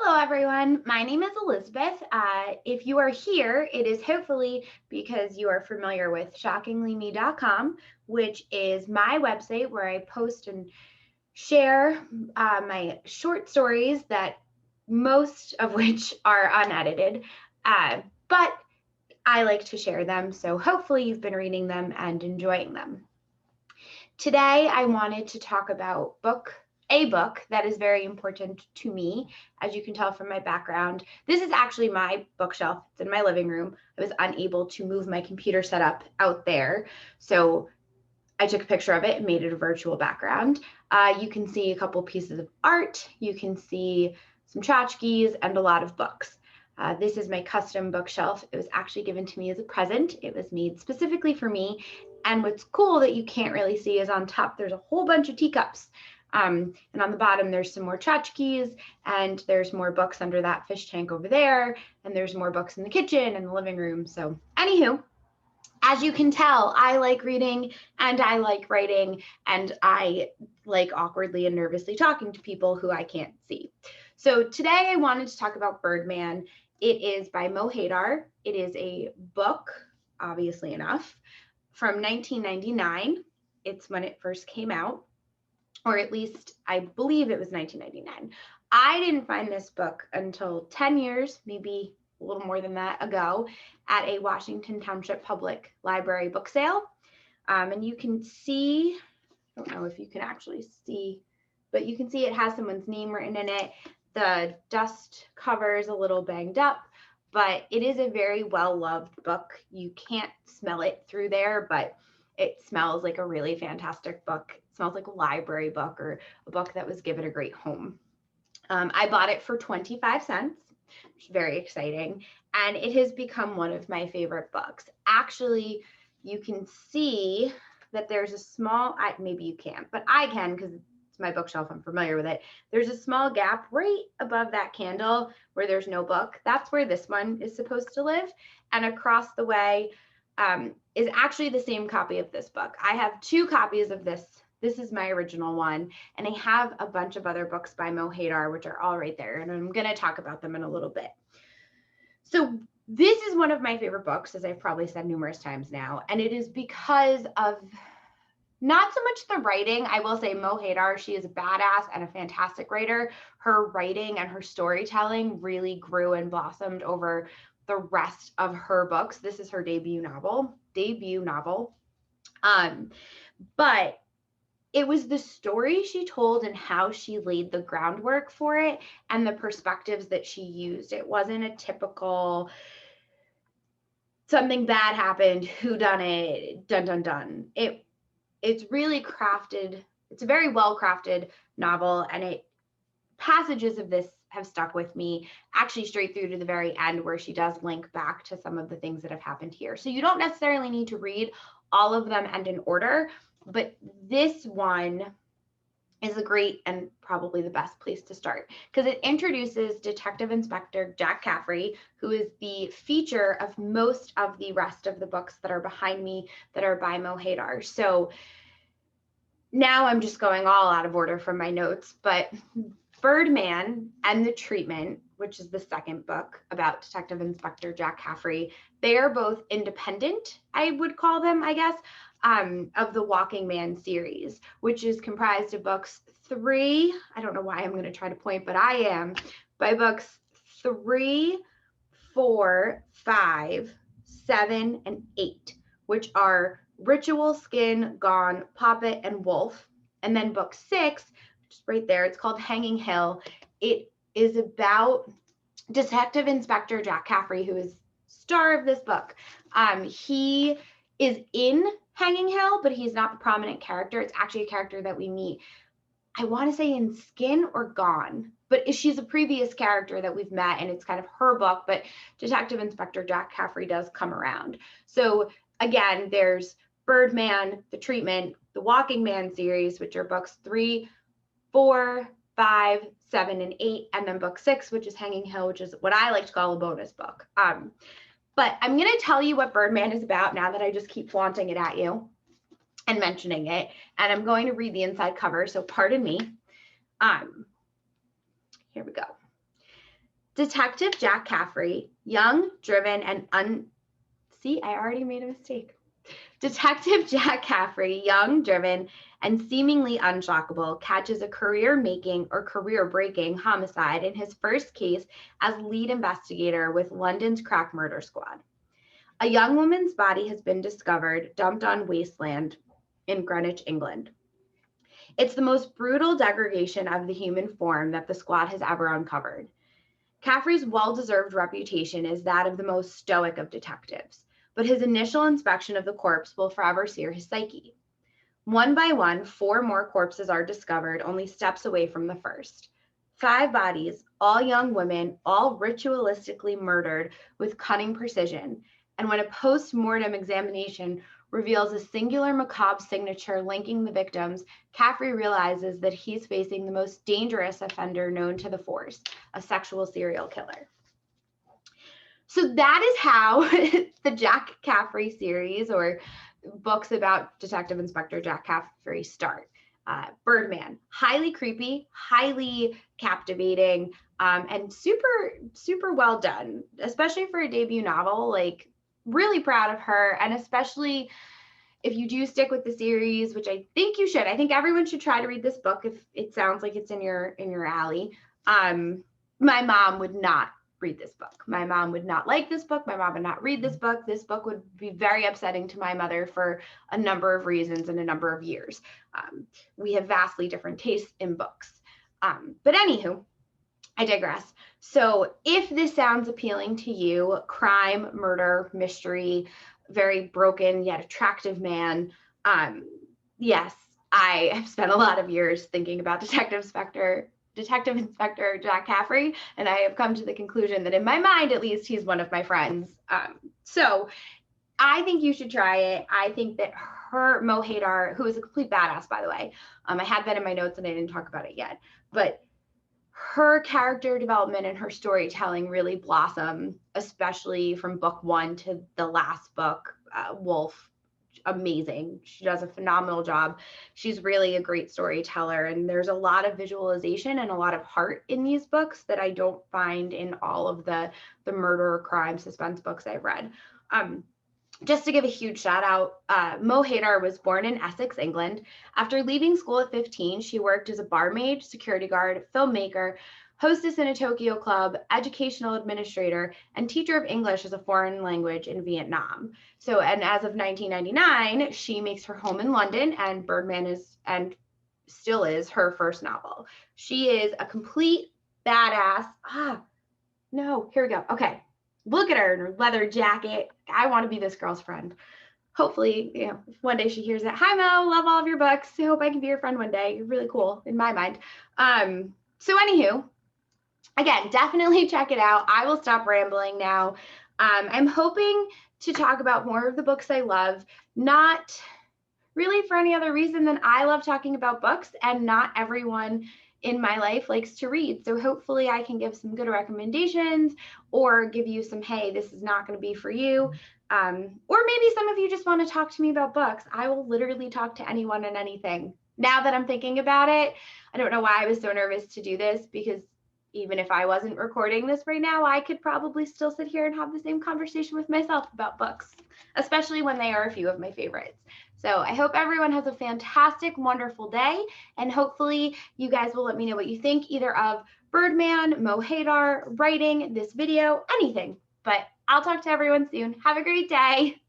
Hello, everyone. My name is Elizabeth. If you are here, it is hopefully because you are familiar with shockinglyme.com, which is my website where I post and share my short stories that most of which are unedited. But I like to share them, so hopefully you've been reading them and enjoying them. Today, I wanted to talk about a book that is very important to me. As you can tell from my background, this is actually my bookshelf. It's in my living room. I was unable to move my computer setup out there, so I took a picture of it and made it a virtual background. You can see a couple pieces of art. You can see some tchotchkes and a lot of books. This is my custom bookshelf. It was actually given to me as a present. It was made specifically for me. And what's cool that you can't really see is on top, there's a whole bunch of teacups. And on the bottom, there's some more tchotchkes, and there's more books under that fish tank over there. And there's more books in the kitchen and the living room. So anywho, as you can tell, I like reading and I like writing, and I like awkwardly and nervously talking to people who I can't see. So today I wanted to talk about Birdman. It is by Mo Hayder. It is a book, obviously enough, from 1999. It's when it first came out, or at least I believe it was 1999. I didn't find this book until 10 years, maybe a little more than that ago, at a Washington Township Public Library book sale. And you can see, I don't know if you can actually see, but you can see it has someone's name written in it. The dust cover is a little banged up, but it is a very well-loved book. You can't smell it through there, but it smells like a really fantastic book. It smells like a library book or a book that was given a great home. I bought it for 25 cents, which is very exciting. And it has become one of my favorite books. Actually, you can see that there's a small, maybe you can't, but I can because it's my bookshelf. I'm familiar with it. There's a small gap right above that candle where there's no book. That's where this one is supposed to live. And across the way is actually the same copy of this book. I have two copies of this. This is my original one, and I have a bunch of other books by Mo Hayder, which are all right there, and I'm going to talk about them in a little bit. So this is one of my favorite books, as I've probably said numerous times now, and it is because of not so much the writing. I will say Mo Hayder, she is a badass and a fantastic writer. Her writing and her storytelling really grew and blossomed over the rest of her books. This is her debut novel. But it was the story she told and how she laid the groundwork for it and the perspectives that she used. It wasn't a typical something bad happened, who done it, dun dun dun. It's really crafted. It's a very well crafted novel, and passages of this have stuck with me actually straight through to the very end, where she does link back to some of the things that have happened here. So you don't necessarily need to read all of them and in order, but this one is a great and probably the best place to start because it introduces Detective Inspector Jack Caffrey, who is the feature of most of the rest of the books that are behind me that are by Mo Hayder. So now I'm just going all out of order from my notes, but Birdman and the Treatment, which is the second book about Detective Inspector Jack Caffrey, they are both independent, I would call them, I guess, of the Walking Man series, which is comprised of books 3. I don't know why I'm going to try to point, but I am, by books 3, 4, 5, 7, and 8, which are Ritual, Skin, Gone, Poppet, and Wolf. And then book 6, just right there, it's called Hanging Hill. It is about Detective Inspector Jack Caffrey, who is star of this book. He is in Hanging Hill, but he's not the prominent character. It's actually a character that we meet, I want to say in Skin or Gone, but she's a previous character that we've met, and it's kind of her book, but Detective Inspector Jack Caffrey does come around. So again, there's Birdman, The Treatment, the Walking Man series, which are books 3, 4, 5, 7, and 8, and then book 6, which is Hanging Hill, which is what I like to call a bonus book. But I'm going to tell you what Birdman is about now that I just keep flaunting it at you and mentioning it. And I'm going to read the inside cover, so pardon me. Here we go. Detective Jack Caffrey, young, driven, and see, I already made a mistake. Detective Jack Caffrey, young, driven, and seemingly unshockable, catches a career-making or career-breaking homicide in his first case as lead investigator with London's crack murder squad. A young woman's body has been discovered, dumped on wasteland in Greenwich, England. It's the most brutal degradation of the human form that the squad has ever uncovered. Caffrey's well-deserved reputation is that of the most stoic of detectives, but his initial inspection of the corpse will forever sear his psyche. One by one, 4 more corpses are discovered, only steps away from the first. 5 bodies, all young women, all ritualistically murdered with cunning precision. And when a post-mortem examination reveals a singular macabre signature linking the victims, Caffrey realizes that he's facing the most dangerous offender known to the force, a sexual serial killer. So that is how the Jack Caffrey series, or books about Detective Inspector Jack Caffrey, start. Birdman, highly creepy, highly captivating, and super well done, especially for a debut novel. Like, really proud of her, and especially if you do stick with the series, which I think you should. I think everyone should try to read this book if it sounds like it's in your alley. My mom would not read this book. My mom would not like this book. My mom would not read this book. This book would be very upsetting to my mother for a number of reasons and a number of years. We have vastly different tastes in books. But anywho, I digress. So if this sounds appealing to you, crime, murder, mystery, very broken yet attractive man, yes, I have spent a lot of years thinking about Detective Inspector Jack Caffrey, and I have come to the conclusion that in my mind, at least, he's one of my friends. So I think you should try it. I think that Mo Hayder, who is a complete badass, by the way, I had that in my notes and I didn't talk about it yet, but her character development and her storytelling really blossom, especially from book 1 to the last book, Wolf. Amazing. She does a phenomenal job. She's really a great storyteller, and there's a lot of visualization and a lot of heart in these books that I don't find in all of the murder, crime, suspense books I've read. Just to give a huge shout out, Mo Hayder was born in Essex, England. After leaving school at 15, she worked as a barmaid, security guard, filmmaker, hostess in a Tokyo club, educational administrator, and teacher of English as a foreign language in Vietnam. So, and as of 1999, she makes her home in London, and Birdman is, and still is, her first novel. She is a complete badass. No, here we go. Okay. Look at her in her leather jacket. I want to be this girl's friend. Hopefully, if one day she hears that. Hi, Mo, love all of your books. I hope I can be your friend one day. You're really cool in my mind. So anywho, again, definitely check it out. I will stop rambling now. I'm hoping to talk about more of the books I love, not really for any other reason than I love talking about books, and not everyone in my life likes to read. So hopefully I can give some good recommendations or give you some, hey, this is not going to be for you. Or maybe some of you just want to talk to me about books. I will literally talk to anyone and anything. Now that I'm thinking about it, I don't know why I was so nervous to do this, because even if I wasn't recording this right now, I could probably still sit here and have the same conversation with myself about books, especially when they are a few of my favorites. So I hope everyone has a fantastic, wonderful day, and hopefully you guys will let me know what you think either of Birdman, Mo Hayder, writing, this video, anything. But I'll talk to everyone soon. Have a great day.